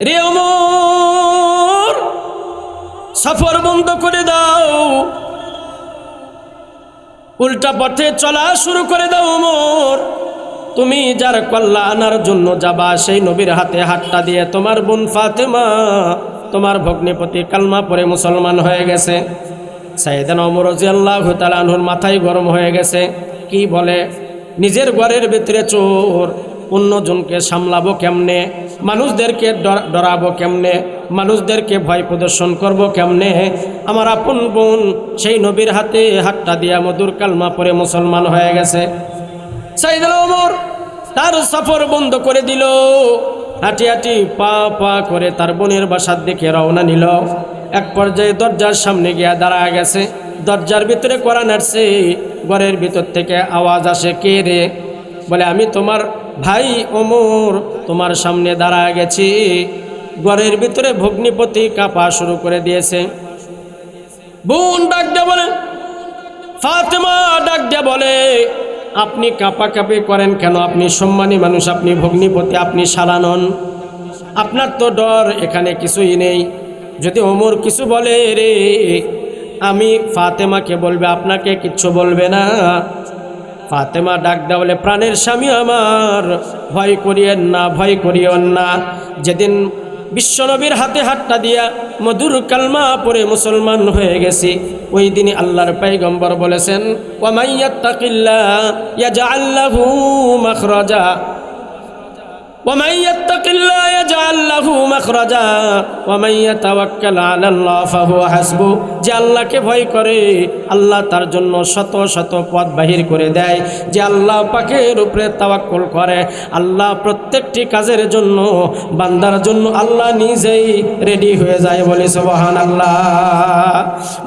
রে ওমর, সফর বন্ধ করে দাও, উল্টা পথে চলা শুরু করে দাও। ওমর, তুমি যার কল্যাণের জন্য যাবা সেই নবীর হাতে হাতটা দিয়ে তোমার বোন ফাতেমা, তোমার ভগ্নিপতি কালমা পড়ে মুসলমান হয়ে গেছে। সাইয়েদনা ওমর রাদিয়াল্লাহু তাআলা আনহুর মাথায় গরম হয়ে গেছে। কি বলে, নিজের ঘরের ভিতরে চোর, অন্যজনকে সামলাবো কেমনে, মানুষদেরকে ডরাবো কেমনে, মানুষদেরকে ভয় প্রদর্শন করব কেমনে। আমার আপন বোন সেই নবীর হাতে হাতটা দিয়া মধুর কালমা পড়ে মুসলমান হয়ে গেছে। সাইয়েদনা ওমর তার সফর বন্ধ করে দিল, হাঁটি হাঁটি পা পা করে তার বোনের বাসার দিকে রওনা নিল। এক পর্যায়ে দরজার সামনে গিয়া দাঁড়ায় গেছে। দরজার ভিতরে কড়া নাড়ছে, ঘরের ভিতর থেকে আওয়াজ আসে, কে রে? বলে, আমি তোমার ভাই ওমর, তোমার সামনে দাঁড়ায় গেছি। ঘরের ভিতরে ভগ্নিপতি কাঁপা শুরু করে দিয়েছে। বোন ডাক দিয়ে বলে, ফাতেমা ডাক দিয়ে বলে, আপনি কাঁপাকাঁপি করেন কেন? আপনি সম্মানী মানুষ, আপনি ভগ্নিপতি, আপনি সালানন, আপনার তো ডর এখানে কিছুই নেই। যদি ওমর কিছু বলে রে, আমি ফাতেমাকে বলবে, আপনাকে কিচ্ছু বলবে না। ফাতেমা ডাক দেওয়া বলে, প্রাণের স্বামী আমার, ভয় করিয়েন না, ভয় করিয়েন না। যেদিন বিশ্বনবীর হাতে হাতটা দিয়া মধুর কালমা পড়ে মুসলমান হয়ে গেছি, ওই দিনই আল্লাহর পয়গম্বর বলেছেন, ওয়া মাইয়াত্তাকিল্লাহ ইয়াজআল লাহু মাখরাজা, ومن يتق الله يجعل له مخرجا ومن يتوكل على الله فهو حسبه। যে আল্লাহকে ভয় করে আল্লাহ তার জন্য শত শত পথ বাহির করে দেয়। যে আল্লাহ পাকের উপরে তাওয়াক্কুল করে, আল্লাহ প্রত্যেকটি কাজের জন্য, বান্দার জন্য আল্লাহ নিজেই রেডি হয়ে যায়। বলে সুবহানাল্লাহ।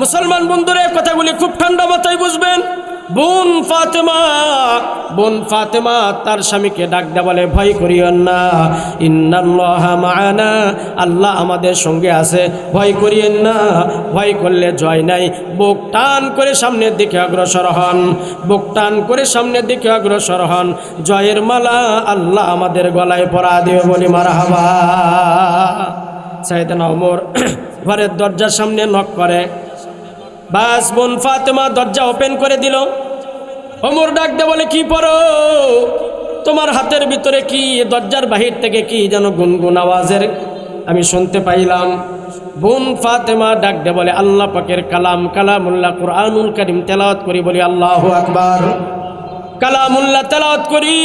মুসলমান বন্ধুরা, কথাগুলি খুব ঠান্ডা মাথায় বুঝবেন। বোন ফাতেমা তার স্বামীকে ডাক দেয়া বলে, ভয় করিও না, ইন্নাল্লাহা মা'ানা, আল্লাহ আমাদের সঙ্গে আছে, ভয় করিয়েন না। ভয় করলে জয় নাই। বুক টান করে সামনের দিকে অগ্রসর হন, বুক টান করে সামনের দিকে অগ্রসর হন। জয়ের মালা আল্লাহ আমাদের গলায় পরা দিবে। বলি মারহাবা। সাইয়েদনা ওমর ঘরের দরজার সামনে নক করে, বাস বোন ফাতেমা দরজা ওপেন করে দিল। ওমর ডাক দে বলে, কি পড়ো? তোমার হাতের ভিতরে কি? দরজার বাহির থেকে কি যেন গুনগুন আওয়াজের আমি শুনতে পাইলাম। বোন ফাতেমা ডাক দে বলে, আল্লাহ পাকের কালাম, কালামুল্লাহ, কুরআনুল কারীম তেলাওয়াত করি। বলি আল্লাহু আকবার। কালামুল্লাহ তেলাওয়াত করি।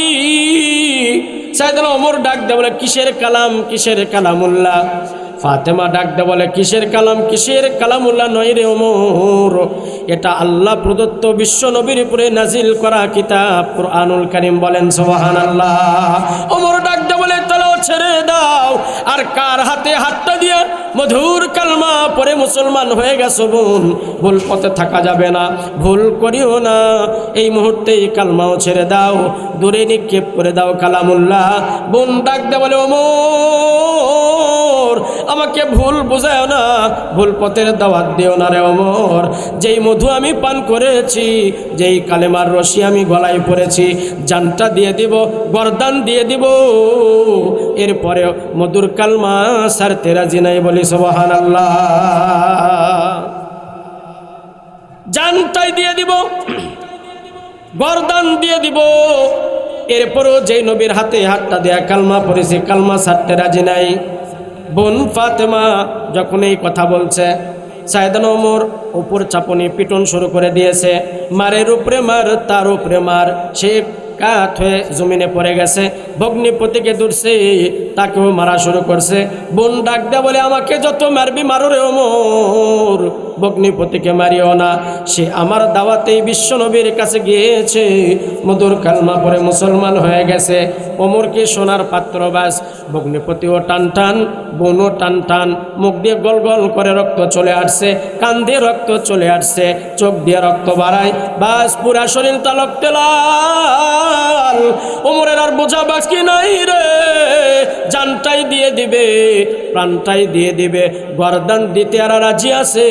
সাইয়েদনা ওমর ডাক দে বলে, কিসের কালাম, কিসের কালামুল্লাহ? ফাতেমা ডাক দে বলে, কিসের কালাম, কিসের কালামুল্লাহ নয় রে ওমর, এটা আল্লাহ প্রদত্ত বিশ্ব নবীর উপরে নাজিল করা কিতাব কুরআনুল কারীম। বলেন সুবহানাল্লাহ। ওমর ডাক দে বলে, তাহলে ছেড়ে দাও। আর কার হাতে হাতটা দিয়ে মধুর কালমা পড়ে মুসলমান হয়ে গেছো বোন, ভুল পথে থাকা যাবে না, ভুল করিও না। এই মুহূর্তেই কালমাও ছেড়ে দাও, দূরে নিক্ষেপ করে দাও কালামুল্লাহ। বোন ডাক দে বলে, ওমর আমাকে ভুল বোঝাও না, ভুল পথের দাওয়াত দিও না রে ওমর। যেই মধু আমি পান করেছি, যেই কালেমার রশি আমি গলায় পড়েছি, জানটা দিয়ে দিব, গর্দান দিয়ে দিব, এরপরে মধুর কালমা ছাড়তে রাজি নাই। বলি সুবহানাল্লাহ। জানটাই দিয়ে দিব, গর্দান দিয়ে দিব, এরপরও যেই নবীর হাতে হাতটা দেয়া কালমা পড়েছি, কালমা ছাড়তে রাজি নাই। বোন ফাতেমা যখন এই কথা বলছে, সাইয়েদনা ওমর উপর চাপনি পিটন শুরু করে দিয়েছে। মারের উপরে মার, তার উপরে মার, সে কাত হয়ে জমিনে পড়ে গেছে। ভগ্নিপতিকে ধরছে, তাকেও মারা শুরু করছে। বোন ডাক দেয়া বলে, আমাকে যত মারবি মারো রে ওমর, ভগ্নিপতিকে মারিও না। সে আমার দাওয়াতেই বিশ্ব নবীর কাছে গিয়েছে, মধুর কালমা পড়ে মুসলমান হয়ে গেছে। ওমরকে সোনার পাত্র বাস। ভগ্নিপতিও টান টান, বোনও টান টান, মুখ দিয়ে গল গল করে রক্ত চলে আসছে, কান দিয়ে রক্ত চলে আসছে, চোখ দিয়ে রক্ত বাড়ায়, বাস পুরা শরীরটা রক্তে লাল। ওমরের আর বোঝা বাকি নাই রে, জানটাই দিয়ে দিবে, প্রাণটাই দিয়ে দিবে, গর্দান দিতে আর রাজি আছে,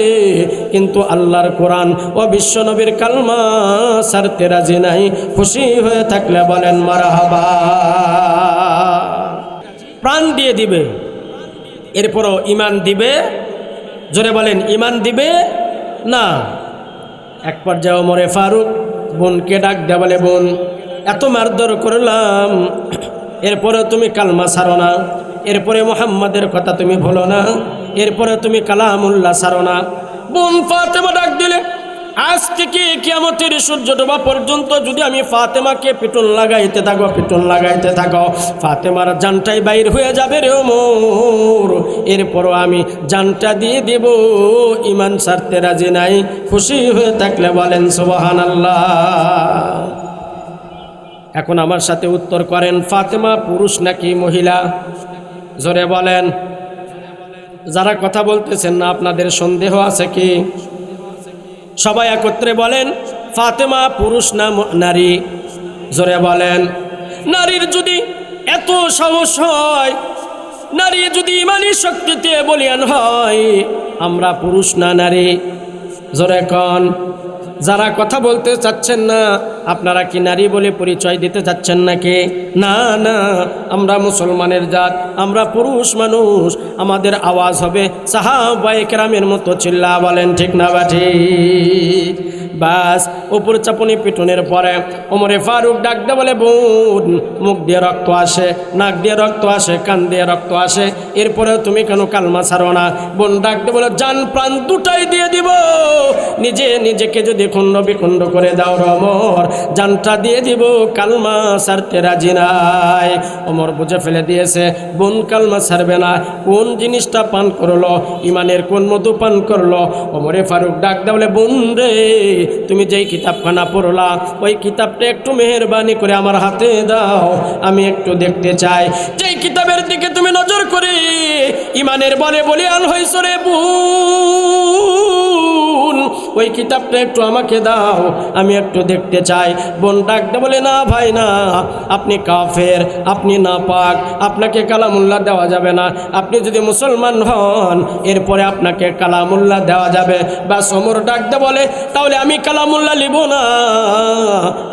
কিন্তু আল্লাহর কোরআন ও বিশ্ব নবীর কালমা ছাড়তে রাজি নাই। খুশি হয়ে থাকলে বলেন মারহাবা। প্রাণ দিয়ে দিবে, এরপরও ইমান দিবে? জোরে বলেন, ইমান দিবে না? এক পর্যায়ে ওমরে ফারুক বোনকে ডাক দেয়া বলে, বোন এত মারধর করলাম, এরপরে তুমি কালমা ছাড়ো না, এরপরে মুহাম্মাদের কথা তুমি ভুলো না, এরপরে তুমি কালামুল্লাহ ছাড়ো না। বোন ফাতেমা ডাক দিলে, আজ থেকে কিয়ামতের সূর্য ডোবা পর্যন্ত যদি আমি ফাতেমাকে পিটন লাগাইতে থাকো, ফাতেমার জানটাই বাইর হয়ে যাবে রে ওমর, এরপরও আমি জানটা দিয়ে দেব, ইমান ছাড়তে রাজি নাই। খুশি হয়ে থাকলে বলেন সুবহানাল্লাহ। এখন আমার সাথে উত্তর করেন, ফাতেমা পুরুষ নাকি মহিলা? জোরে বলেন। যারা কথা বলতেছেন না, আপনাদের সন্দেহ আছে কি? সবাই একত্রে বলেন, ফাতেমা পুরুষ না নারী? জোরে বলেন। নারীর যদি এত সাহস হয়, নারী যদি ইমানি শক্তিতে বলিয়ান হয়, আমরা পুরুষ না নারী? জোরে কন। যারা কথা বলতে চাচ্ছেন না, আপনারা কি নারী বলে পরিচয় দিতে চাচ্ছেন নাকি? না না, আমরা মুসলমানের জাত, আমরা পুরুষ মানুষ, আমাদের আওয়াজ হবে সাহাবায়ে কেরামের মতো। চিল্লা বলেন ঠিক না বাঠি? বাস উপর চাপনি পিটনের পরে ওমরে ফারুক ডাক দে বলে, বোন মুখ দিয়ে রক্ত আসে, নাক দিয়ে রক্ত আসে, কান দিয়ে রক্ত আসে, এরপরে তুমি কেন কালমা ছাড়ো না? বোন ডাক দে বলে, জান প্রাণ দুটাই দিয়ে দিব, নিজেকে যদি খণ্ড বিখণ্ড করে দাও ওমর, জানটা দিয়ে দিব, কালমা ছাড়তে রাজি নাই। ওমর বুঝে ফেলে দিয়েছে বোন কালমা ছাড়বে না। কোন জিনিসটা পান করলো? ইমানের কোন মধু পান করলো? ওমরে ফারুক ডাক দে বলে, বোন রে, তুমি যেই কিতাবখানা পড়লা, ওই কিতাবটা একটু মেহেরবানি করে আমার হাতে দাও, আমি একটু দেখতে চাই। যেই কিতাবের দিকে তুমি নজর করে ইমানের বলে বলিয়ান হইছ রে বোন, ওই কিতাবটা একটু আমাকে দাও, আমি একটু দেখতে চাই। বোন ডাকতে বলে, না ভাই না, আপনি কাফের, আপনি নাপাক, আপনাকে কালামুল্লাহ দেওয়া যাবে না। আপনি যদি মুসলমান হন, এরপরে আপনাকে কালামুল্লাহ দেওয়া যাবে। বা ওমর ডাকতে বলে, তাহলে আমি কালামুল্লাহ লিব না,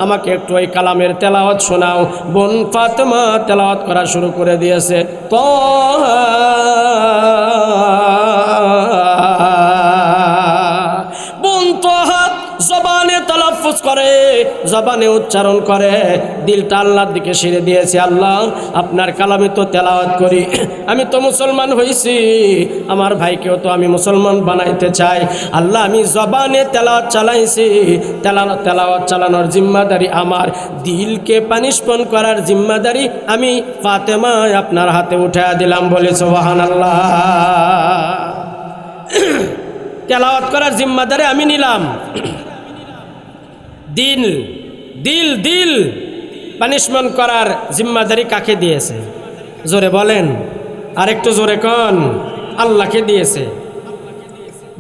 আমাকে একটু ওই কালামের তেলাওয়াত শোনাও। বোন ফাতেমা তেলাওয়াত করা শুরু করে দিয়েছে। তো জবানে তালাফুজ করে, জবানে উচ্চারণ করে, দিলটা আল্লাহর দিকে সিরে দিয়েছে। আল্লাহ আপনার কালামে তো তেলাওয়াত করি, আমি তো মুসলমান হয়েছি, আমার ভাইকেও তো আমি মুসলমান বানাইতে চাই। আল্লাহ আমি জবানে তেলাওয়াত চালাইছি, তেলাওয়াত চালানোর জিম্মাদারি আমার, দিলকে পানিশমেন্ট করার জিম্মাদারি আমি ফাতেমা আপনার হাতে উঠা দিলাম। বলে সুবহানাল্লাহ। তেলাওয়াত করার জিম্মাদারি আমি নিলাম, দিল দিল দিল পানিশমেন্ট করার জিম্মাদারি কাকে দিয়েছে? জোরে বলেন, আরেকটু জোরে কন। আল্লাহকে দিয়েছে।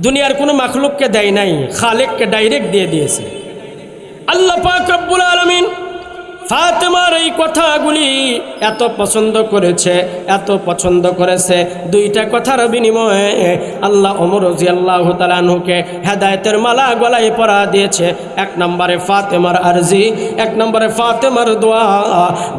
দুনিয়ার কোনো মাখলুককে দেয় নাই, খালেককে ডাইরেক্ট দিয়ে দিয়েছে। আল্লাহ পাক রব্বুল আলামিন ফাতেমার এই কথাগুলি এত পছন্দ করেছে, এত পছন্দ করেছে। দুইটা কথার বিনিময়ে আল্লাহ ওমর রাদিয়াল্লাহু তাআলা আনহুকে হেদায়েতের মালা গলায় পরা দিয়েছে। এক নম্বরে ফাতেমার আরজি, এক নম্বরে ফাতেমার দোয়া,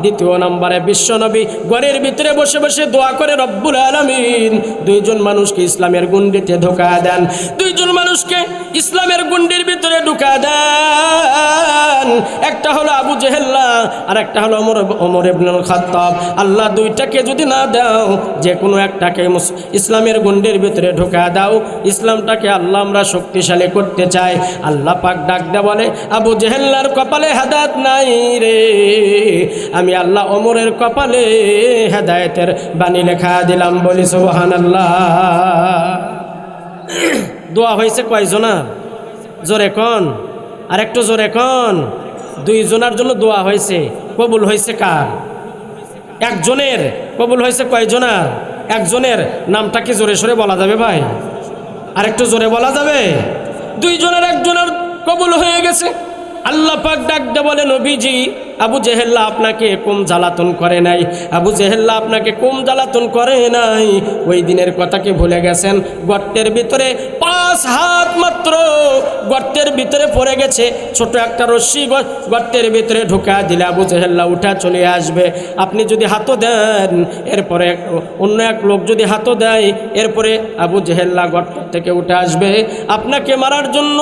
দ্বিতীয় নম্বরে বিশ্বনবী ঘরের ভিতরে বসে বসে দোয়া করে রব্বুল আলামিন দুইজন মানুষকে ইসলামের গুন্ডিতে ঢোকা দেন, দুইজন মানুষকে ইসলামের গুন্ডির ভিতরে ঢোকা দেন। একটা হলো আবু জেহেল আর একটা হলো ওমর ইবনুল খাত্তাব। আল্লাহ দুইটাকে যদি না দাও, যে কোনো একটাকে ইসলামের গুন্ডের ভিতরে ঢোকা দাও। ইসলামটাকে আল্লাহ আমরা শক্তিশালী করতে চাই। আল্লাহ পাক ডাক দে বলে, আবু জেহেল্লার কপালে হেদায়েত নাই রে, আমি আল্লাহ ওমরের কপালে হেদায়েতের বাণী লেখা দিলাম। বলি সুবহানাল্লাহ। দোয়া হয়েছে কয়জনা? জোরে কন, আর একটু জোরে কন। দুইজনের জন্য দোয়া হয়েছে, কবুল হয়েছে কার? একজনের। কবুল হয়েছে কয়জনার? একজনের। নামটা কি জোরে সোরে বলা যাবে ভাই? আর একটু জোরে বলা যাবে? দুইজনের একজনের কবুল হয়ে গেছে। আল্লাহ পাক ডাক দে বলে, নবীজি আবু জেহেল্লা আপনাকে কম জ্বালাতন করে নাই, আবু জেহেল্লা আপনাকে কম জ্বালাতন করে নাই। ওই দিনের কথাকে ভুলে গেছেন। গর্তের ভিতরে 5 হাত মাত্র গর্তের ভিতরে পড়ে গেছে, ছোট একটা রশ্মি গর্তের ভিতরে ঢুকা দিলে আবু জেহেল্লা উঠা চলে আসবে। আপনি যদি হাতও দেন, এরপরে অন্য এক লোক যদি হাতও দেয়, এরপরে আবু জেহেল্লা গর্ত থেকে উঠে আসবে আপনাকে মারার জন্য।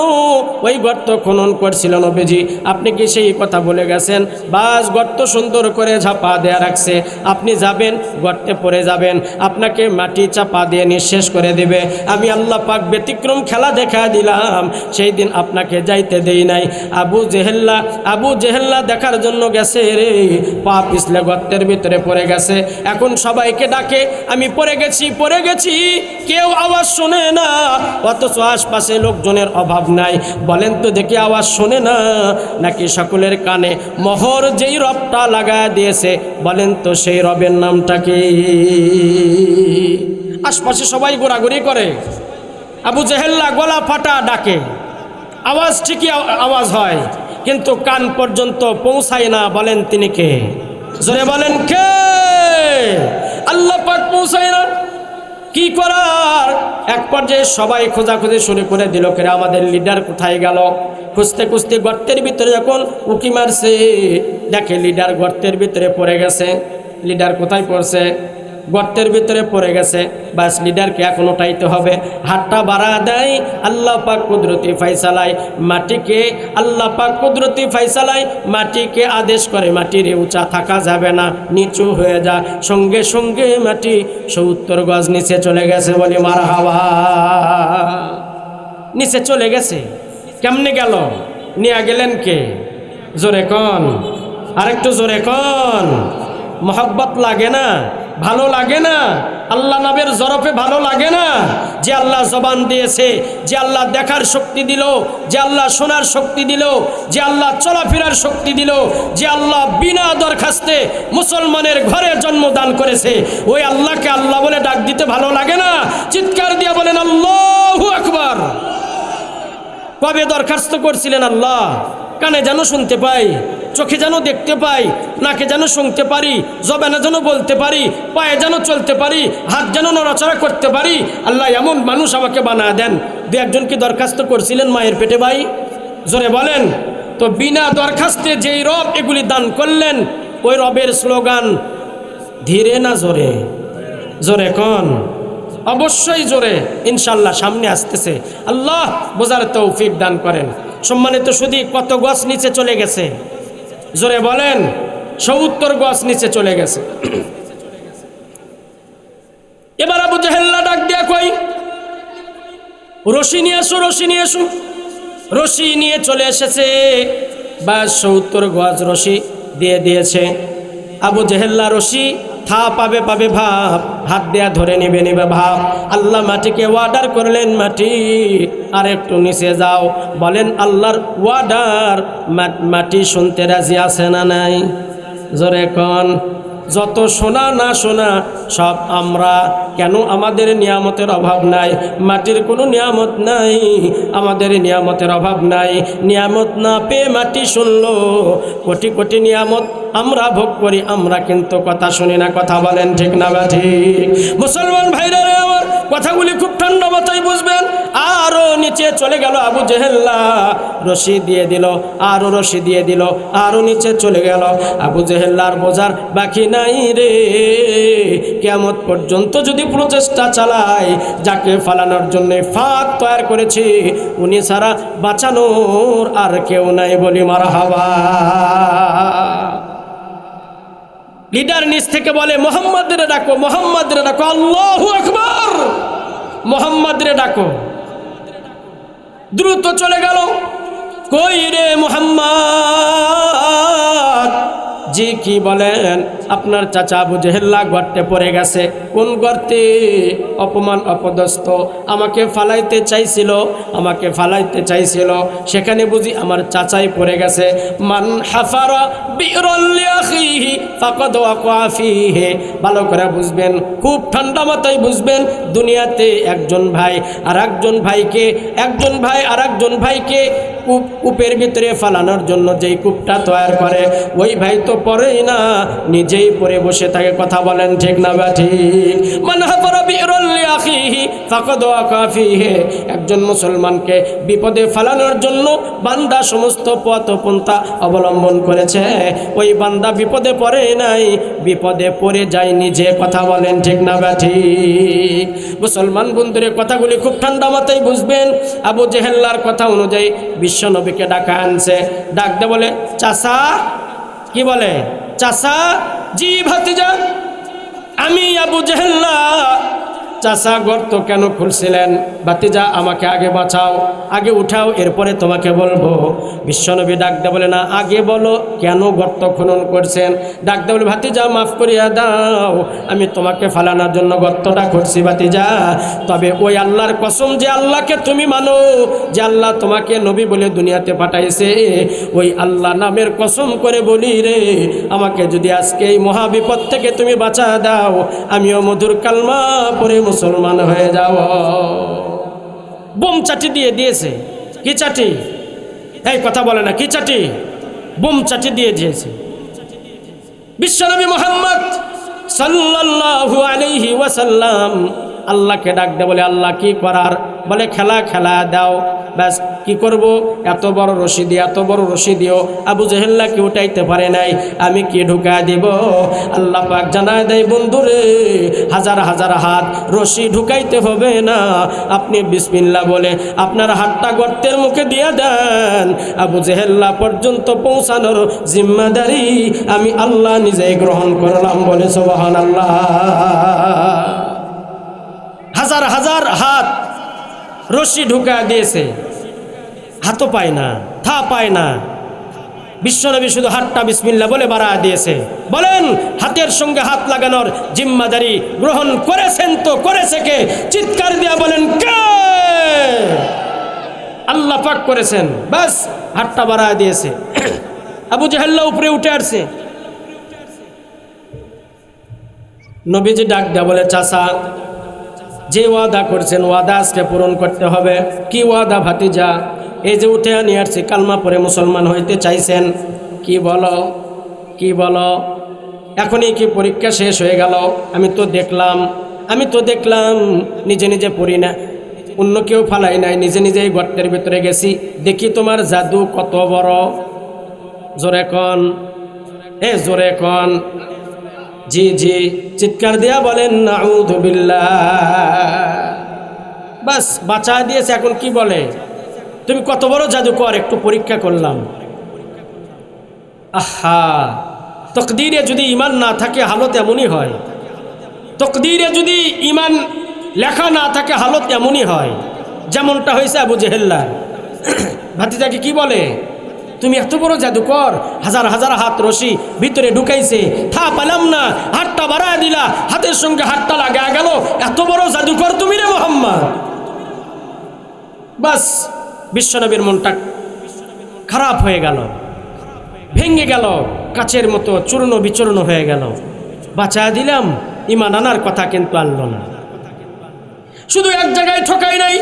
ওই গর্ত খনন করছিল নবীজি, আপনি কি সেই কথা বলে গেছেন? বাস গর্ত সুন্দর করে ঝাপা দেয়া রাখছে, আপনি যাবেন গর্তে পড়ে যাবেন, আপনাকে মাটি চাপা দিয়ে নিঃশেষ করে দেবে। আমি আল্লাহ পাক ব্যতিক্রম খেলা দেখা দিলাম, সেই দিন আপনাকে যাইতে দেই নাই। আবু জেহেল্লা দেখার জন্য গেছে রে, পা পিছলে গর্তের ভিতরে পড়ে গেছে। এখন সবাইকে ডাকে, আমি পড়ে গেছি, কেউ আওয়াজ শোনে না, অথচ আশপাশে লোকজনের অভাব নাই। বলেন তো দেখি, আওয়াজ শোনে না নাকি সকলের কানে মোহর যেই রবটা লাগা দিয়েছে, বলেন তো সেই রবের নামটা কি? আশপাশে সবাই ঘোরাঘুরি করে, আবু জেহেল্লা গলা ফাটা ডাকে, আওয়াজ ঠিকই আওয়াজ হয়, কিন্তু কান পর্যন্ত পৌঁছায় না। বলেন তিনি কে? জোরে বলেন কে? আল্লাহ পাক পৌঁছায় না। কি করার? এক পর্যায়ে সবাই খোঁজাখুঁজি শুরু করে দিল, করে আমাদের লিডার কোথায় গেল? খুঁজতে খুঁজতে গর্তের ভিতরে যখন উকি মারছে, দেখে লিডার গর্তের ভিতরে পড়ে গেছে। লিডার কোথায় পড়ছে? গর্তের ভিতরে পড়ে গেছে। বাস লিডারকে এখন উঠাইতে হবে। হাতটা বাড়া দেয়, আল্লাহ পাক কুদরতি ফাইসালায় মাটিকে, আল্লাহ পাক কুদরতি ফাইসালায় মাটিকে আদেশ করে, মাটির উঁচা থাকা যাবে না, নিচু হয়ে যা। সঙ্গে সঙ্গে মাটি 70 গজ নিচে চলে গেছে। বলি মারহাবা। নিচে চলে গেছে। কেমনে গেল? নিয়ে গেলেন কে? জোরে কন, আরেকটু জোরে কন। মোহব্বত লাগে না? ভালো লাগে না? আল্লাহ নামের জরফে ভালো লাগে না? যে আল্লাহ জবান দিয়েছে, যে আল্লাহ দেখার শক্তি দিল, যে আল্লাহ শোনার শক্তি দিল, যে আল্লাহ চলাফেরার শক্তি দিল, যে আল্লাহ বিনা দরখাস্তে মুসলমানের ঘরে জন্মদান করেছে, ওই আল্লাহকে আল্লাহ বলে ডাক দিতে ভালো লাগে না? চিৎকার দিয়ে বলেন আল্লাহু আকবার। কবে দরখাস্ত করছিলেন? আল্লাহ, কানে যেন শুনতে পাই, চোখে যেন দেখতে পাই, নাকে যেন শুনতে পারি, জবানে যেন বলতে পারি, পায়ে যেন চলতে পারি, হাত যেন নড়াচড়া করতে পারি। আল্লাহ এমন মানুষ আমাকে বানায় দেন। দু একজন কি দরখাস্ত করছিলেন মায়ের পেটে? ভাই জোরে বলেন তো। বিনা দরখাস্তে যেই রব এগুলি দান করলেন, ওই রবের স্লোগান ধীরে না জোরে? জোরে কন, অবশ্যই জোরে। ইনশাল্লাহ সামনে আসতেছে। আল্লাহ বোঝার তৌফিক দান করেন। সম্মানিত শুধু কত গজ নিচে চলে গেছে? জোরে বলেন। 70 গজ নিচে চলে গেছে। এবার আবু জেহেল্লা ডাক দিয়া কই, রশি নিয়ে আসো, রশি নিয়ে এসো। রশি নিয়ে চলে এসেছে। বা 70 গজ রশি দিয়ে দিয়েছে। আবু জেহেল্লা রশি পাবে ভাব, হাত দেয়া ধরে নেবে ভাব। আল্লাহ মাটিকে ওয়ার্ডার করলেন, মাটি আর একটু নিচে যাও। বলেন আল্লাহর ওয়ার্ডার। মাটি শুনতে রাজি আছে না নাই? জোরে কন। যত শোনা না শোনা সব আমরা। কেন? আমাদের নিয়ামতের অভাব নাই, মাটির কোনো নিয়ামত নাই, আমাদের নিয়ামতের অভাব নাই। নিয়ামত না পেয়ে মাটি শুনলো, কোটি কোটি নিয়ামত আমরা ভোগ করি, আমরা কিন্তু কথা শুনি না। কথা বলেন ঠিক না বা ঠিক? মুসলমান ভাইরা রে আমার, কথাগুলি খুব ঠান্ডা মাথায় বুঝবেন। আরও নিচে চলে গেল আবু জেহেল্লা, রশি দিয়ে দিল, আরও রশি দিয়ে দিল, আরও নিচে চলে গেল। আবু জেহেল্লার বোঝার বাকি নাই রে। কিয়ামত পর্যন্ত যদি প্রচেষ্টা চালায়, যাকে ফালানোর জন্য ফাঁদ তৈরি করেছি, উনি ছাড়া বাঁচানোর আর কেউ নাই। বলি মারহাবা। লিডার নিচ থেকে বলে, মোহাম্মদের ডাকো, মোহাম্মদের ডাকো। আল্লাহু আকবার। মোহাম্মদের ডাকো। দ্রুত চলে গেল। কই রে মোহাম্মদ? জি কি বলেন? আপনার চাচা আবু জেহেল্লা গর্তে পড়ে গেছে। কোন গর্তে? অপমান অপদস্থ, আমাকে ফালাইতে চাইছিল, আমাকে ফালাইতে চাইছিল, সেখানে বুঝি আমার চাচাই পড়ে গেছে। মান হাফারা বিরল লিআখিহি ফাকাদ ওয়াকা ফিহি। ভালো করে বুঝবেন, খুব ঠান্ডা মাথায় বুঝবেন। দুনিয়াতে একজন ভাই আর একজন ভাইকে, একজন ভাই আর একজন ভাইকে কূপের ভিতরে ফালানোর জন্য যেই কূপটা তৈরি করে, ওই ভাই তো পড়েই না, নিজেই পড়ে বসে থাকে। কথা বলেন ঠিক না বা ঠিক? মান হাফারা বিরল লিআখিহি ফাকাদ ওয়াকা ফিহি। একজন মুসলমানকে বিপদে ফালানোর জন্য বান্দা সমস্ত পথ পন্থা অবলম্বন করেছে, ওই বান্দা বিপদে পড়ে নাই, বিপদে পড়ে যায় নিজে। কথা বলেন ঠিক না বা ঠিক? মুসলমান বন্ধুরে কথাগুলি খুব ঠান্ডা মাথায় বুঝবেন। আবু জেহেল্লার কথা অনুযায়ী বিশ্ব নবীকে ডাকা আনছে। ডাকতে বলে, চাচা। কি বলে? চাচা। জি ভাতিজা, আমি আবু জেহেল্লা। চাচা গর্ত কেন খুলছিলেন? ভাতিজা আমাকে আগে বাঁচাও, আগে উঠাও, এরপরে তোমাকে বলবো। বিশ্বনবী ডাকতে বলে, না, আগে বলো কেন গর্ত খনন করছেন। ডাকতে বলে, ভাতিজা মাফ করিয়া দাও, আমি তোমাকে ফালানোর জন্য গর্তটা করছি ভাতিজা। তবে ওই আল্লাহর কসম, যে আল্লাহকে তুমি মানো, যে আল্লাহ তোমাকে নবী বলে দুনিয়াতে পাঠাইছে, ওই আল্লাহ নামের কসম করে বলি রে, আমাকে যদি আজকে এই মহাবিপদ থেকে তুমি বাঁচা দাও, আমিও মধুর কালমা পড়ে মুসলমান হয়ে যাও। বোম চাটি দিয়ে দিয়েছে। কি চাটি? এই কথা বলে না, কি চাটি? বোম চাটি দিয়ে দিয়েছে। বিশ্বনবী মুহাম্মদ সাল্লাল্লাহু আলাইহি ওয়াসাল্লাম আল্লাহকে ডাক দে, বলে আল্লাহ কি করার? বলে খেলা খেলা দাও। ব্যাস, কি করব? এত বড় রশি দিয়ে, এত বড় রশি দিও, আবু জেহেল্লাকে উঠাইতে পারে নাই, আমি কি ঢুকা দিব? আল্লাহ পাক জানায় দেয়, বন্ধুরে, হাজার হাজার হাত রশি ঢুকাইতে হবে না, আপনি বিসমিল্লাহ বলে আপনার হাতটা গর্তের মুখে দিয়ে দেন, আবু জেহেল্লা পর্যন্ত পৌঁছানোর জিম্মাদারি আমি আল্লাহ নিজেই গ্রহণ করলাম। বলে সুবহানাল্লাহ। হাজার হাজার হাত রশি ঢুকা দিয়েছে, হাতও পায় না, থা পায় না। বিশ্বনবী শুধু হাতটা বিসমিল্লাহ বলে বাড়া দিয়েছে। বলেন, হাতের সঙ্গে হাত লাগানোর জিম্মাদারি গ্রহণ করেছেন তো করেছে কে? চিৎকার দিয়া বলেন, কে? আল্লাহ পাক করেছেন। বাস, হাতটা বাড়া দিয়েছে। আবু জেহেল্লা উপরে উঠে আসছে। নবীজি ডাক দেয়া বলে, চাচা, যে ওয়াদা করছেন ওয়াদা আজকে পূরণ করতে হবে। কি ওয়াদা ভাতিজা? এই যে উঠে নিয়ে আসছি, কালমা পরে মুসলমান হইতে চাইছেন, কি বলো, কি বলো? এখনই কি পরীক্ষা শেষ হয়ে গেল? আমি তো দেখলাম নিজে নিজে পড়ি না, অন্য কেউ ফালাই নাই, নিজে নিজেই গর্তের ভিতরে গেছি। দেখি তোমার জাদু কত বড়। জোরে কন, জোরে কন। জি জি, চিৎকার দিয়া বলেন নাউযু বিল্লাহ। বাস, বাঁচা দিয়েছে। এখন কি বলে? তুমি কত বড় জাদুকর, একটু পরীক্ষা করলাম। আহা, তকদিরে যদি ঈমান না থাকে হালত এমনই হয়। তকদিরে যদি ঈমান লেখা না থাকে হালত এমনই হয়, যেমনটা হয়েছে আবু জেহেল্লার। ভাতিজাকে কি বলে, তুমি এত বড় জাদুকর, হাজার হাজার হাত রশি ভিতরে ঢুকাইছে, থা পালাম না, হাতটা বাড়া দিলা, হাতের সঙ্গে হাতটা লাগা গেল, এত বড় জাদুকর তুমি রে মুহাম্মদ। বাস, বিশ্বনবীর মনটা খারাপ হয়ে গেল, ভেঙে গেল, কাচের মতো চূর্ণ বিচূর্ণ হয়ে গেল। বাঁচা দিলাম, ঈমান আনার কথা কিন্তু আনলো না। শুধু এক জায়গায় ঠকাই নাই,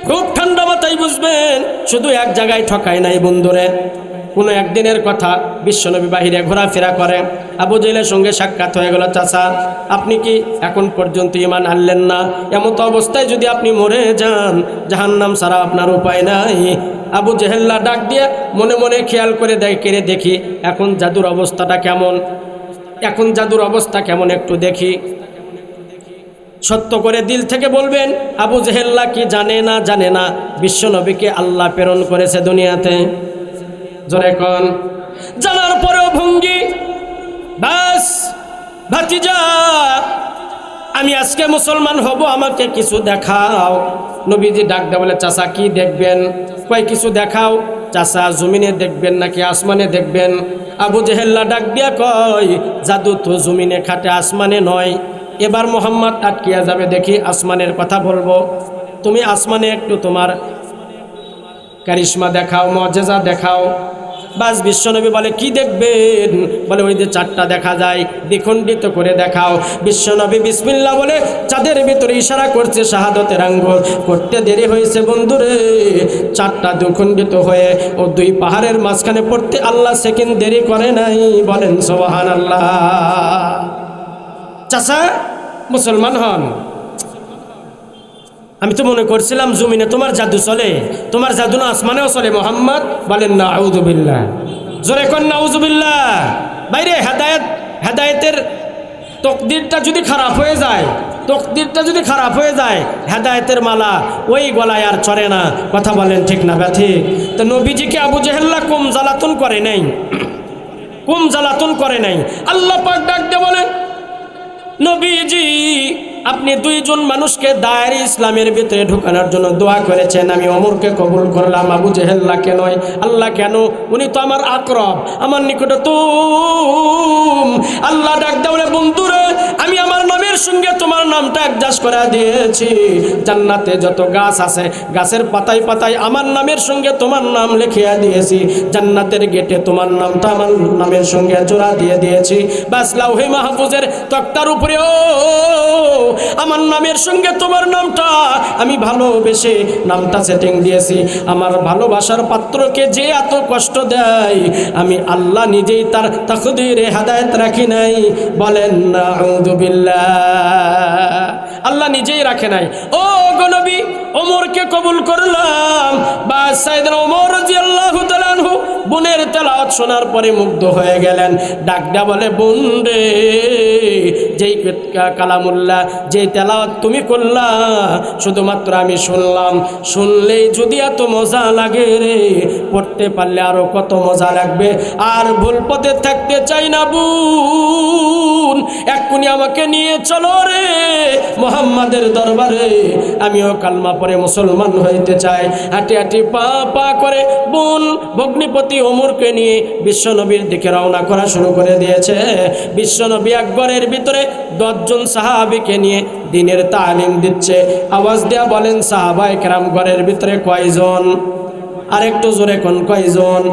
খুব ঠান্ডা মাথায় বুঝবেন, শুধু এক জায়গায় ঠকাই নাই বন্ধুরে। কোনো একদিনের কথা, বিশ্বনবী বাহিরে ঘোরাফেরা করে, আবু জেহেলের সঙ্গে সাক্ষাৎ হয়ে গেল। চাচা, আপনি কি এখন পর্যন্ত ঈমান আনলেন না? এমতো অবস্থায় যদি আপনি মরে যান, জাহান্নাম ছাড়া আপনার উপায় নাই। আবু জেহেল্লা ডাক দিয়ে মনে মনে খেয়াল করে দেখি এখন জাদুর অবস্থাটা কেমন, এখন জাদুর অবস্থা কেমন একটু দেখি। সত্য করে দিল থেকে বলবেন, আবু জেহেল্লা কি জানে না বিশ্বনবীকে আল্লাহ প্রেরণ করেছে দুনিয়াতে? জোরে কোন। জানার পরেও ভঙ্গি, বাস ভাতিজা, আমি আজকে মুসলমান হব, আমাকে কিছু দেখাও। নবীজি ডাক দেয়া বলে, চাচা কি দেখবেন? কয় কিছু দেখাও। চাচা, জমিনে দেখবেন নাকি আসমানে দেখবেন? আবু জেহেল্লা ডাক দিয়া কয়, জাদু তো জমিনে খাটে, আসমানে নয়। এবার মোহাম্মদ আটকিয়া যাবে, দেখি আসমানের কথা বলবো, তুমি আসমানে একটু তোমার কারিশমা দেখাও, মজেজা দেখাও। বাস বিশ্বনবী বলে, কি দেখবেন? বলে, ওই যে চাঁদটা দেখা যায়, দ্বিখণ্ডিত করে দেখাও। বিশ্বনবী বিসমিল্লাহ বলে চাঁদের ভিতরে ইশারা করছে, শাহাদতের আঙ্গুল। করতে দেরি হয়েছে বন্ধুরে, চাঁদটা দ্বিখণ্ডিত হয়ে ও দুই পাহাড়ের মাঝখানে পড়তে আল্লাহ সেকেন্ড দেরি করে নাই। বলেন সুবহানাল্লাহ। চাচা মুসলমান হন। আমি তো মনে করছিলাম জমিনে তোমার জাদু চলে, তোমার জাদু না আসমানেও চলে মোহাম্মদ। বলেন না আউযুবিল্লাহ, জোরে কোন নাউযুবিল্লাহ। বাইরে হেদায়েতের তকদিরটা যদি খারাপ হয়ে যায়, তকদিরটা যদি খারাপ হয়ে যায়, হেদায়েতের মালা ওই গলায় আর চড়ে না। কথা বলেন ঠিক না ব্যাঠিক? তো নবীজিকে আবু জেহেল্লা কম জ্বালাতন করে নাই, কম জ্বালাতন করে নাই। আল্লাহ পাক ডাক দিয়ে বলেন, নবীজি আপনি দুইজন মানুষকে দায়ের ইসলামের ভিতরে ঢুকানোর জন্য দোয়া করেছেন, আমি ওমরকে কবুল করলাম, আবু জেহেল্লাকে নয়। আল্লাহ কেন? উনি তো আমার আকরব, আমার নিকটতম। আল্লাহ ডাক দেওয়া, বন্ধুরে আমি আমার নামের সঙ্গে তোমার নামটা অ্যাডজাস্ট করে দিয়েছি। জান্নাতে যত গাছ আছে, গাছের পাতায় পাতায় আমার নামের সঙ্গে তোমার নাম লিখিয়া দিয়েছি। জান্নাতের গেটে তোমার নামটা আমার নামের সঙ্গে জোড়া দিয়ে দিয়েছি। বাস লাউহে মাহফুজের তক্তার উপরেও আমার নামের সঙ্গে তোমার নামটা আমি ভালোবেসে নামটা সেটিং দিয়েছি। আমার ভালোবাসার পাত্রকে যে এত কষ্ট দেয়, আমি আল্লাহ নিজেই তার তাকদীরে হেদায়েত রাখি নাই। বলেন নাউযুবিল্লাহ। আল্লাহ নিজেই রাখে নাই। ও গো নবী, ওমরকে কবুল করলাম। বা সাইয়েদনা ওমর রাদিয়াল্লাহু তাআলা আনহু বোনের তেলাওয়াত শোনার পরে মুগ্ধ হয়ে গেলেন। ডাকডা বলে, বোন রে, যেই কালামুল্লাহ, যেই তেলাওয়াত তুমি করলা, শুধুমাত্র আমি শুনলাম, শুনলেই যদি এত মজা লাগে রে, পড়তে পারলে আরো কত মজা লাগবে। আর ভুল পথে থাকতে চাই না বোন, এক্ষুনি আমাকে নিয়ে চলো রে মুহাম্মাদের দরবারে, আমিও কালমা পড়ে মুসলমান হইতে চাই। হাঁটি হাঁটি পা পা করে বোন ভগ্নিপতি ওমরকে নিয়ে বিশ্বনবীর দিকে রওনা করা শুরু করে দিয়েছে। বিশ্বনবী আকবরের ভিতরে 10 জন সাহাবীকে নিয়ে দ্বীনের তালিম দিচ্ছে। আওয়াজ দেয়া বলেন, সাহাবায়ে কেরাম ঘরের ভিতরে কয়জন? আর একটু জোরে কোন কয়জন?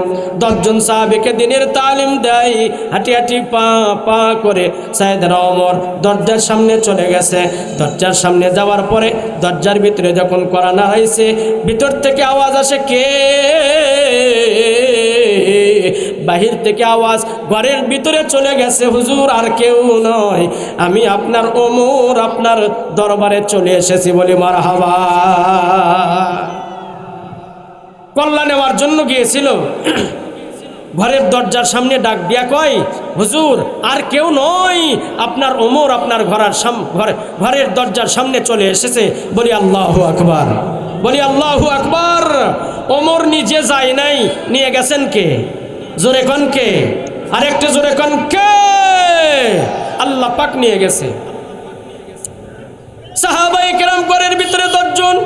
10 জন সাহাবীকে দ্বীনের তালিম দেয়। হাঁটি হাঁটি পা পা করে সাইয়েদনা ওমর দরজার সামনে চলে গেছে। দরজার সামনে যাওয়ার পরে দরজার ভিতরে যখন কড়া নাড়াইছে, ভিতর থেকে আওয়াজ আসে, কে? বাহির থেকে আওয়াজ ঘরের ভিতরে চলে গেছে, হুজুর আর কেউ নয়, আমি আপনার ওমর আপনার দরবারে চলে এসেছি। বলি মারহাবা। কল্যাণ নেওয়ার জন্য গিয়েছিল। ঘরের দরজার সামনে ডাক দিয়া কয়, হুজুর আর কেউ নয়, আপনার ওমর আপনার ঘরের দরজার সামনে চলে এসেছে। বলি আল্লাহু আকবার, বলি আল্লাহু আকবার। ওমর নিজে যায় নাই, নিয়ে গেছেন কে? জোরে কোন কে? আরেকটু জোরে কোন কে? আল্লাহ পাক নিয়ে গেছে। সাহাবায়ে কেরাম ঘরের ভিতরে 10 জন।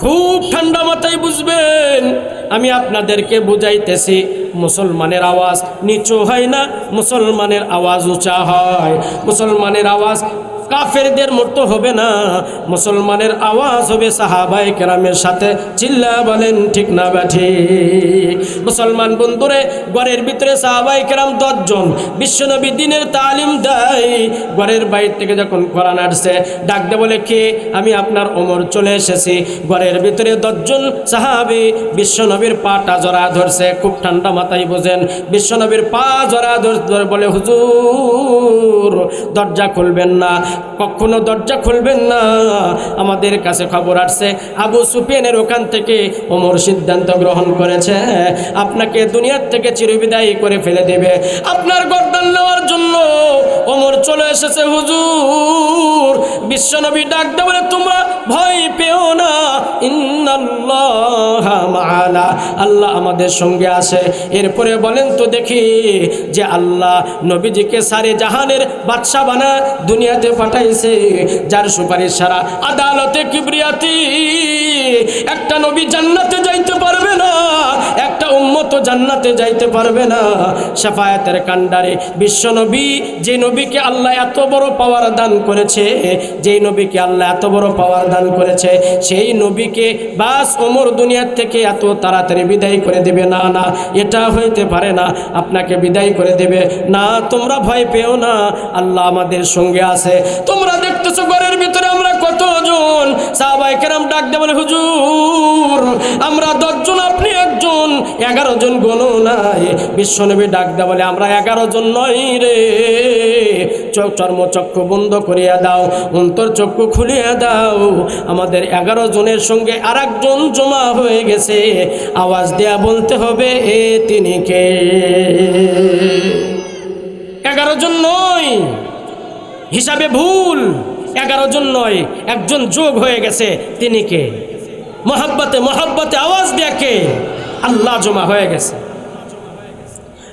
খুব ঠান্ডা মাথায় বুঝবেন, আমি আপনাদেরকে বুঝাইতেছি, মুসলমানের আওয়াজ নিচু হয় না, মুসলমানের আওয়াজ উঁচা হয়। মুসলমানের আওয়াজ কাফেরদের মতো হবে না, মুসলমানের আওয়াজ হবে সাহাবায়ে কেরামের সাথে। চিল্লা বলেন ঠিক না ঠিক? মুসলমান বন্ধুরে, ঘরের ভিতরে সাহাবায়ে কেরাম 10 জন, বিশ্বনবী দ্বীনের তালিম দেয়। ঘরের বাইরে থেকে যখন কোরআন আসছে, ডাক দে বলে, কে? আমি আপনার ওমর চলে এসেছি। ঘরের ভিতরে 10 জন সাহাবী বিশ্বনবীর পাটা জড়া ধরছে। খুব ঠান্ডা মাথায় বোঝেন, বিশ্বনবীর পা জড়া ধরে বলে, হুজুর দরজা খুলবেন না, কখনো দরজা খুলবেন না। আমাদের কাছে খবর আসছে আবু সুফিয়ানের ওখান থেকে ওমর সিদ্ধান্ত গ্রহণ করেছে, আপনাকে দুনিয়ার থেকে চিরবিদায় করে ফেলে দেবে। আপনার গর্দান নেওয়ার জন্য ওমর চলে এসেছে হুজুর। বিশ্বনবী ডাক দেয় বলে, তোমরা ভয় পেও না, ইন্নাল্লাহা মা'ানা, আল্লাহ আমাদের সঙ্গে আছে। এরপরে বলেন তো দেখি, যে আল্লাহ নবীজিকে সারে জাহানের বাদশা বানা দুনিয়াতে পাঠাইছে, যার সুপারিশ সারা আদালতে কিবরিয়াতি একটা নবী জান্নাতে যাইতে পারবে না, একটা উম্মত জান্নাতে যাইতে পারবে না। শাফায়াতের কান্ডারে বিশ্বনবী, যে নবীকে আল্লাহ এত বড় পাওয়ার দান করেছে, যেই নবীকে আল্লাহ এত বড় পাওয়ার দান করেছে, সেই নবীকে বাস ওমর দুনিয়ার থেকে এত তাড়াতাড়ি বিদায় করে দেবে? না না, এটা হইতে পারে না। আপনাকে বিদায় করে দেবে না। তোমরা ভয় পেও না, আল্লাহ আমাদের সঙ্গে আছে। তোমরা দেখতেছো ঘরের ভিতরে আমরা কতজন। সাহাবায়ে কেরাম ডাক দিয়ে বলে, হুজুর আমরা 10 জন, আপনি একজন, 11 জন গণো নাই। বিশ্বনবী ডাক দিয়ে বলে, আমরা 11 জন নই রে। চর্মচক্ষু বন্ধ করিয়া দাও, অন্তর চক্ষু খুলিয়া দাও। আমাদের 11 জনের সঙ্গে আর একজন জমা হয়ে গেছে। আওয়াজ দেয়া বলতে হবে, এ তিনি কে? 11 জন নয়, হিসাবে ভুল। 11 জন নয়, একজন যোগ হয়ে গেছে। তিনি কে? মহব্বতে মহব্বতে আওয়াজ দেয়া কে? আল্লাহ জমা হয়ে গেছে।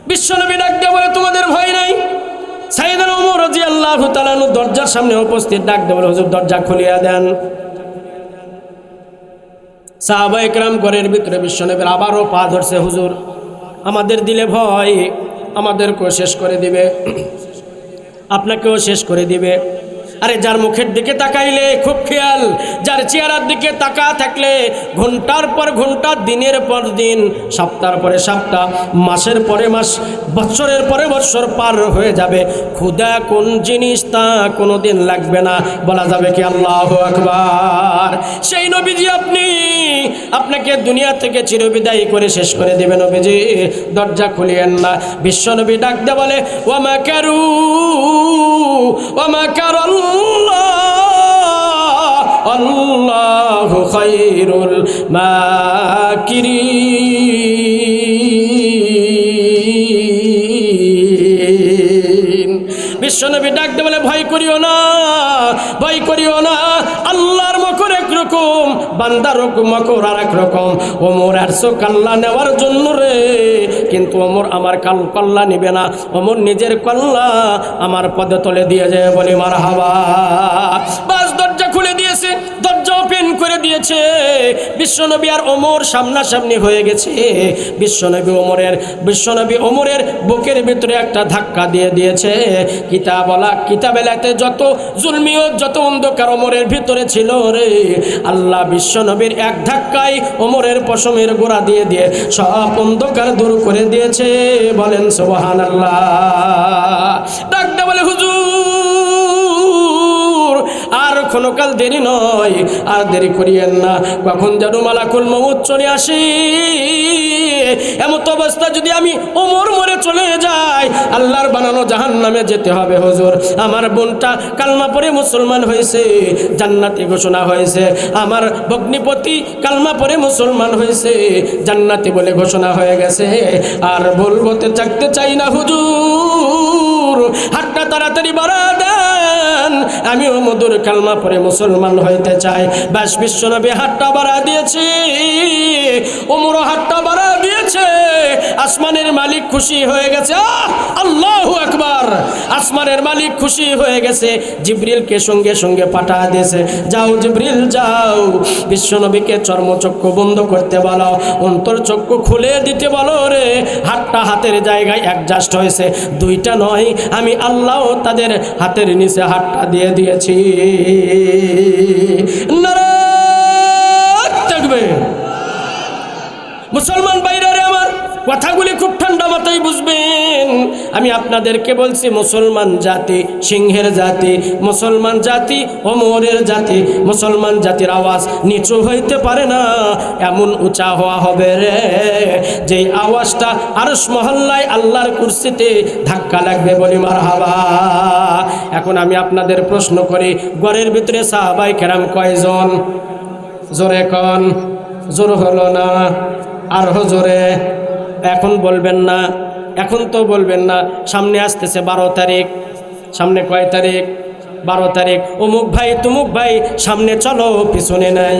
বিশ্বনবী ডাক দিয়ে বলে, তোমাদের ভয় নাই? সাইয়েদনা ওমর রাদিয়াল্লাহু তাআলা আনহু দরজার সামনে উপস্থিত, ডাক দিয়ে বলে, হুজুর দরজা খুলিয়া দেন। সাহাবায়ে কেরাম ঘরের ভিতরে, বিশ্বনবীর আবারও পা ধরছে, হুজুর আমাদের দিলে ভয়, আমাদেরকেও শেষ করে দিবে, আপনাকেও শেষ করে দিবে। আরে যার মুখের দিকে তাকাইলে খুব খেয়াল, যার চেহারার দিকে তাকা থাকলে ঘন্টার পর ঘন্টা, দিনের পর দিন, সপ্তাহের পরে সপ্তাহ, মাসের পরে মাস, বছরের পরে বছর পার হয়ে যাবে। খুদা কোন জিনিস তা কোনো দিন লাগবে না। বলা যাবে কি আল্লাহু আকবার? সেই নবীজি আপনি, আপনাকে দুনিয়া থেকে চিরবিদায় করে শেষ করে দেবে। নবীজি দরজা খুলিয়েন না। বিশ্বনবী ডাক দিয়ে বলে, ওয়া মাকারু ওয়া মাকারাল্লাহ আল্লাহু খায়রুল মাকিরিন। বিশ্বনবী ডাক দিয়ে বলে, ভয় করিও না, ভয় করিও না। আল্লাহর মকর একরকম, বান্দার মকর আর একরকম। ওমর আসছো কাল্লা নেওয়ার জন্য রে, কিন্তু ওমর আমার কল্লা নিবে না। ওমর নিজের কল্লা আমার পদে তলে দিয়ে যায়। বলি মারহাবা। বাস দরজা খুলে দিয়েছে, দরজা ওপেন করে দিয়েছে। বিশ্বনবী আর ওমর সামনাসামনি হয়ে গেছে। বিশ্বনবী ওমরের বুকের ভিতরে একটা ধাক্কা দিয়ে দিয়েছে। কিতাবেলাতে যত জুলমিও, যত অন্ধকার ওমরের ভিতরে ছিল রে, আল্লাহ বিশ্বনবীর এক ধাক্কায় ওমরের পশমের গোড়া দিয়ে দিয়ে সব অন্ধকার দূর করে দিয়েছে। বলেন সুবহানাল্লাহ। ডাকটা বলে, হুজুর আর ক্ষণকাল দেরি নয়, আর দেরি করিয়েন না। কখন যেন মালাকুল মউত চলে আসে। এমত অবস্থা যদি আমি ওমর মরে চলে যাই, আল্লাহর বানানো জাহান্নামে যেতে হবে। হুজুর আমার বোনটা কালমা পড়ে মুসলমান হয়েছে, জান্নাতি ঘোষণা হয়েছে। আমার ভগ্নিপতি কালমা পড়ে মুসলমান হয়েছে, জান্নাতি বলে ঘোষণা হয়ে গেছে। আর বলতে চাকতে চাই না হুজুর, হাতটা তাড়াতাড়ি বাড়া দেন, আমিও মধুর কালমা পড়ে মুসলমান হইতে চাই। ব্যাস বিশ্বনবী হাতটা বাড়া দিয়েছে, ওমরও হাতটা বাড়া দিয়েছে। আসমানের মালিক খুশি হয়ে গেছে। আল্লাহু আকবার। আসমানের মালিক খুশি হয়ে গেছে। জিবরিলকে সঙ্গে সঙ্গে পাঠা দিয়েছে, যাও জিবরিল যাও, বিশ্বনবীকে চর্মচক্ষু বন্ধ করতে বলো, অন্তর চক্ষু খুলে দিতে বলো রে। হাতটা হাতের জায়গায় অ্যাডজাস্ট হয়েছে, দুইটা নয়। আমি আল্লাহ তাদের হাতের নিচে হাতটা দিয়ে দিয়েছি। নারায়ে তাকবীর। মুসলমান ভাইরা আমার, কথাগুলি খুব ঠান্ডা মাথায় বুঝবেন। আমি আপনাদেরকে বলছি, মুসলমান জাতি সিংহের জাতি, মুসলমান জাতি ওমরের জাতি। মুসলমান জাতির আওয়াজ নিচু হইতে পারে না, এমন উঁচা হওয়া হবে রে, যেই আওয়াজটা আরশ মহল্লায় আল্লাহর কুরসিতে ধাক্কা লাগবে। বলি মারহাবা। এখন আমি আপনাদের প্রশ্ন করি, ঘরের ভিতরে সাহাবায়ে কেরাম কয়জন? জোরে কোন। জোর হলো না, আর জোরে। এখন বলবেন না, এখন তো বলবেন না। সামনে আসতেছে 12 তারিখ। সামনে কয় তারিখ? 12 তারিখ। অমুক ভাই তুমুক ভাই সামনে চলো, পিছনে নাই।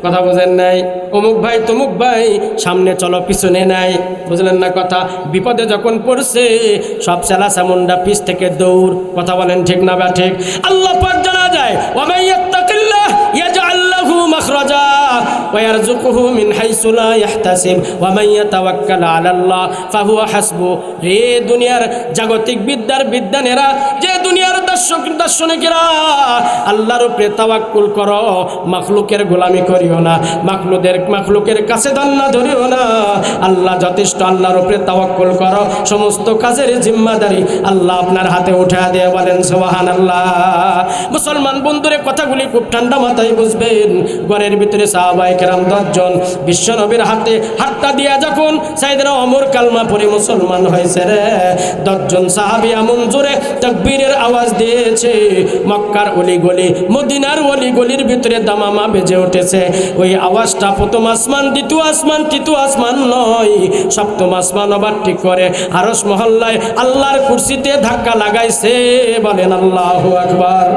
কথা বুঝেন নাই? অমুক ভাই তুমুক ভাই সামনে চলো, পিছনে নাই। বুঝলেন না কথা? বিপদে যখন পড়ছে সব চেলা চামুন্ডা পিছ থেকে দৌড়। কথা বলেন ঠিক না বা ঠিক? আল্লাহ পাক জানা যায়, ওয়া মান ইয়াত্তাকিল্লাহ ইয়াজআল লাহু মাখরাজা। ওয়ারযুকুহু মিন হাইসু লা ইয়াহতাসিব ওয়া মান ইয়াতাওয়াক্কাল আলাল্লাহ ফাহুয়া হাসবু। রে দুনিয়ার জাগতিক বিদ্যার বিদ্বানেরা, যে দুনিয়ার দার্শনিকেরা, আল্লাহর উপরে তাওয়াক্কুল করো, মাখলুকের গোলামি করিও না, মাখলুকের কাছে দান্না ধরিও না। আল্লাহ যথেষ্ট, আল্লাহর উপরে তাওয়াক্কুল করো, সমস্ত কাজের জিম্মাদারি আল্লাহ আপনার হাতে উঠা দিয়ে বলেন সুবহানাল্লাহ। মুসলমান বন্ধুরে কথাগুলি খুব ঠান্ডা মাথায় বুঝবেন। ঘরের ভিতরে সাহাবায়ে কেরাম 10 জন বিশ্বনবীর হাতে হাতটা দিয়া যখন সাইয়েদনা ওমর কালমা পড়ে মুসলমান হয়েছে রে, 10 জন সাহাবী এমন জোরে তাকবীরের আওয়াজ দিয়েছে, মক্কার অলিগলি, মদিনার অলিগলির ভিতরে দামামা বেজে উঠেছে। ওই আওয়াজটা প্রথম আসমান, দ্বিতীয় আসমান, তৃতীয় আসমান নয়, সপ্তম আসমান ওভারটেক করে আরশ মহল্লায় আল্লাহর কুরসিতে ধাক্কা লাগাইছে। বলেন আল্লাহু আকবার।